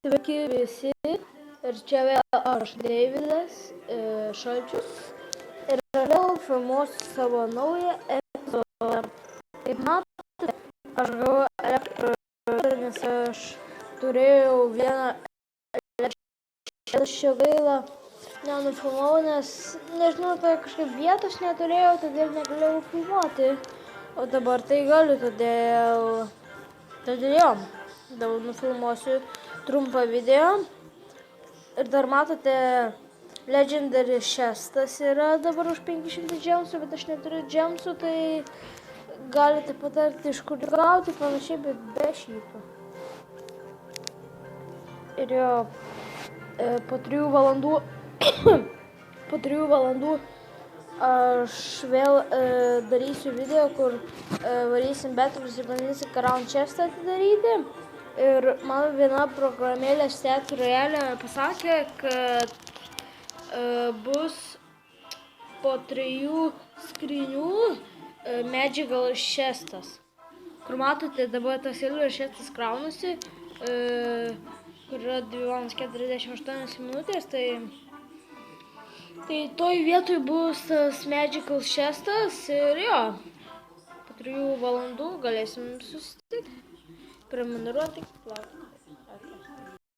Sveiki visi, ir čia vėl aš, Deividas Šalčius, ir vėl filmuosiu savo naują epizodą. Kaip matote, aš gavau elektrą, nes aš turėjau vieną elektrą, šio gaila nenufilmavau, nes nežinau, tai kažkaip vietos neturėjau, todėl negalėjau filmuoti, o dabar tai galiu, todėl nufilmuosiu trumpą video. Ir dar matote, Legendary chestas yra dabar už 500 džemsų, bet aš neturiu džemsų, tai galite patarti, iš kur gauti, panašiai, bet be šypų. Ir jo, po 3 valandų aš vėl darysiu video, kur varysim betlus ir bandysim Crown chestą atidaryti. Ir man viena programėlė Set Royale pasakė, kad bus po 3 skrynių Magical chestas. Kur matote, dabar tas Silver chestas kraunasi, kur yra 2:48 minutės, tai toj vietoj bus tas Magical chestas ir jo, po 3 valandų galėsim susitikti. Prenumeruoti, laukti.